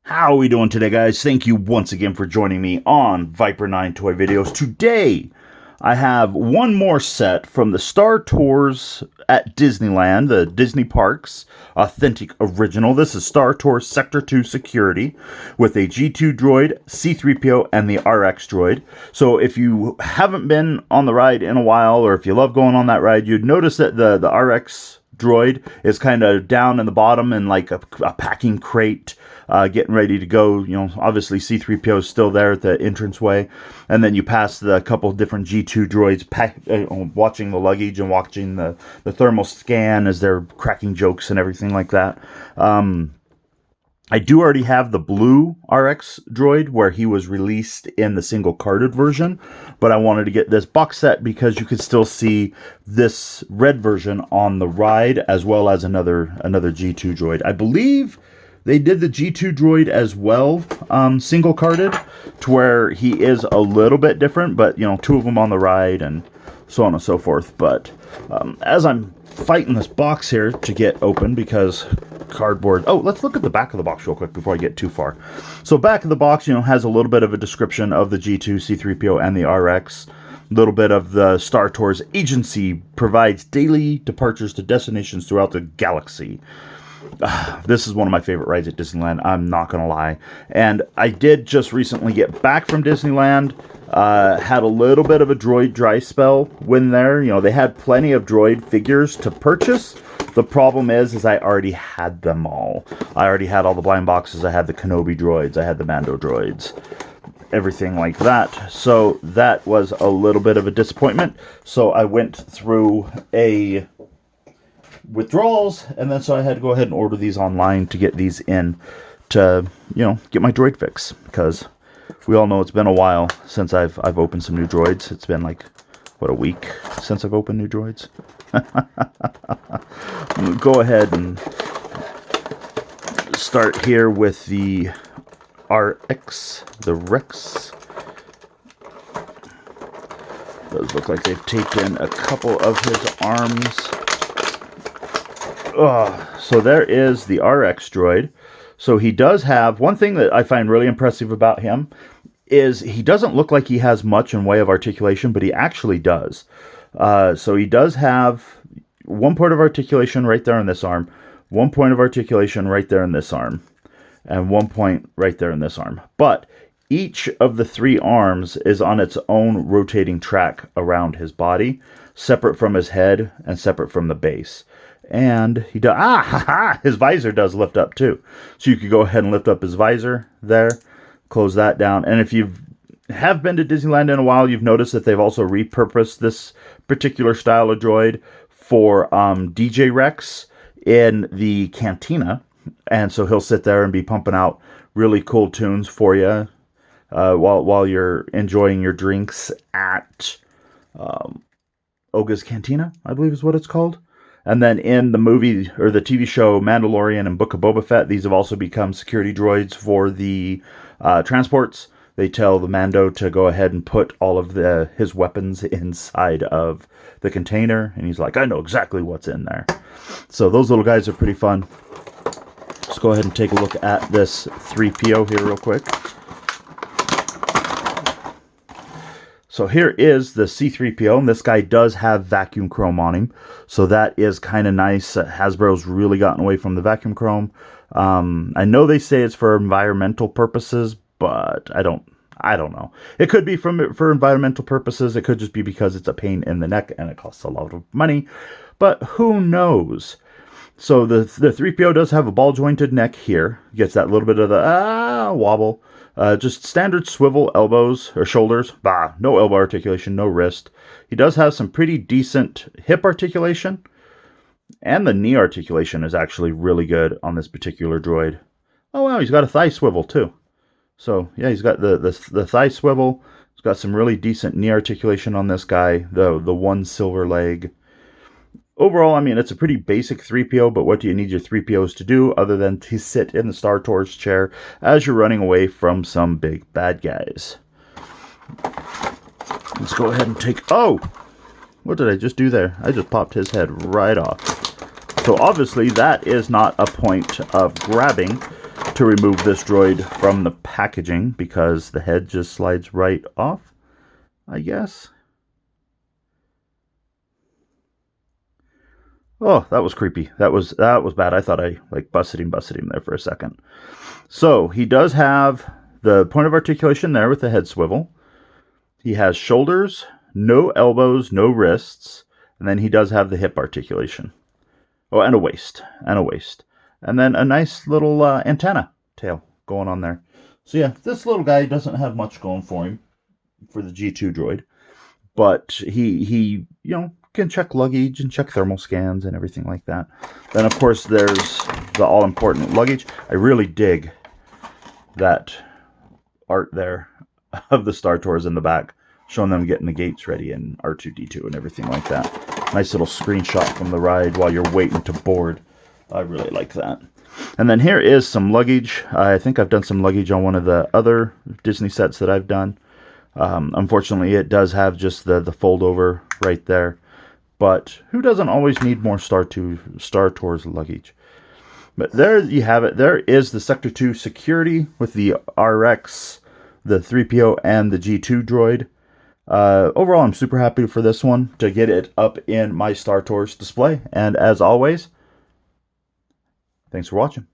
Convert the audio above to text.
How are we doing today, guys? Thank you once again for joining me on Viper 9 Toy Videos. Today, I have one more set from the Star Tours at Disneyland, the Disney Parks, authentic original. This is Star Tours Sector 2 Security with a G2 droid, C-3PO, and the RX droid. So if you haven't been on the ride in a while, or if you love going on that ride, you'd notice that the RX droid is kind of down in the bottom in like a packing crate, getting ready to go. You know, obviously C-3PO is still there at the entranceway, and then you pass the couple different G2 droids watching the luggage and watching the thermal scan as they're cracking jokes and everything like that. I do already have the blue RX droid where he was released in the single carded version, but I wanted to get this box set because you could still see this red version on the ride as well as another G2 droid. I believe they did the G2 droid as well, single carded, to where he is a little bit different, but you know, two of them on the ride and so on and so forth. But as I'm fighting this box here to get open because cardboard. Oh, let's look at the back of the box real quick before I get too far. So back of the box, you know, has a little bit of a description of the G2, C-3PO, and the RX. A little bit of the Star Tours agency provides daily departures to destinations throughout the galaxy. This is one of my favorite rides at Disneyland, I'm not going to lie. And I did just recently get back from Disneyland. Had a little bit of a droid dry spell when there. You know, they had plenty of droid figures to purchase. The problem is I already had them all. I already had all the blind boxes. I had the Kenobi droids. I had the Mando droids. Everything like that. So that was a little bit of a disappointment. So I went through a withdrawals, and then so I had to go ahead and order these online to get these in to, you know, get my droid fix, because we all know it's been a while since I've opened some new droids. It's been like, what, a week since I've opened new droids? Go ahead and start here with the RX, the Rex. Does look like they've taped in a couple of his arms. So there is the RX droid. So he does have, one thing that I find really impressive about him is he doesn't look like he has much in way of articulation, but he actually does. So he does have one point of articulation right there in this arm, one point of articulation right there in this arm, and one point right there in this arm. But each of the three arms is on its own rotating track around his body, separate from his head and separate from the base. And he does, his visor does lift up too. So you could go ahead and lift up his visor there, close that down. And if you have been to Disneyland in a while, you've noticed that they've also repurposed this particular style of droid for DJ Rex in the cantina. And so he'll sit there and be pumping out really cool tunes for you while you're enjoying your drinks at Oga's Cantina, I believe is what it's called. And then in the movie, or the TV show Mandalorian and Book of Boba Fett, these have also become security droids for the transports. They tell the Mando to go ahead and put all of his weapons inside of the container. And he's like, I know exactly what's in there. So those little guys are pretty fun. Let's go ahead and take a look at this 3PO here real quick. So here is the C-3PO, and this guy does have vacuum chrome on him, so that is kind of nice. Hasbro's really gotten away from the vacuum chrome. I know they say it's for environmental purposes, but I don't know. It could be for environmental purposes. It could just be because it's a pain in the neck and it costs a lot of money, but who knows? So the 3PO does have a ball jointed neck here. Gets that little bit of the wobble. Just standard swivel elbows or shoulders. No elbow articulation, no wrist. He does have some pretty decent hip articulation. And the knee articulation is actually really good on this particular droid. Oh wow, he's got a thigh swivel too. So yeah, he's got the thigh swivel. He's got some really decent knee articulation on this guy. The one silver leg. Overall, I mean, it's a pretty basic 3PO, but what do you need your 3POs to do other than to sit in the Star Tours chair as you're running away from some big bad guys? Let's go ahead and take... Oh! What did I just do there? I just popped his head right off. So obviously that is not a point of grabbing. to remove this droid from the packaging because the head just slides right off, I guess. Oh, that was creepy. That was bad. I thought I like busted him there for a second. So he does have the point of articulation there with the head swivel. He has shoulders, no elbows, no wrists, and then he does have the hip articulation. Oh, and a waist, and then a nice little antenna tail going on there. So yeah, this little guy doesn't have much going for him for the G2 droid, but he can check luggage and check thermal scans and everything like that. Then of course there's the all-important luggage. I really dig that art there of the Star Tours in the back, showing them getting the gates ready and R2-D2 and everything like that. Nice little screenshot from the ride while you're waiting to board. I really like that. And then here is some luggage. I think I've done some luggage on one of the other Disney sets that I've done. Unfortunately, it does have just the fold over right there. But who doesn't always need more Star Tours luggage? But there you have it. There is the Sector 2 security with the RX, the C-3PO, and the G2 droid. Overall, I'm super happy for this one to get it up in my Star Tours display. And as always, thanks for watching.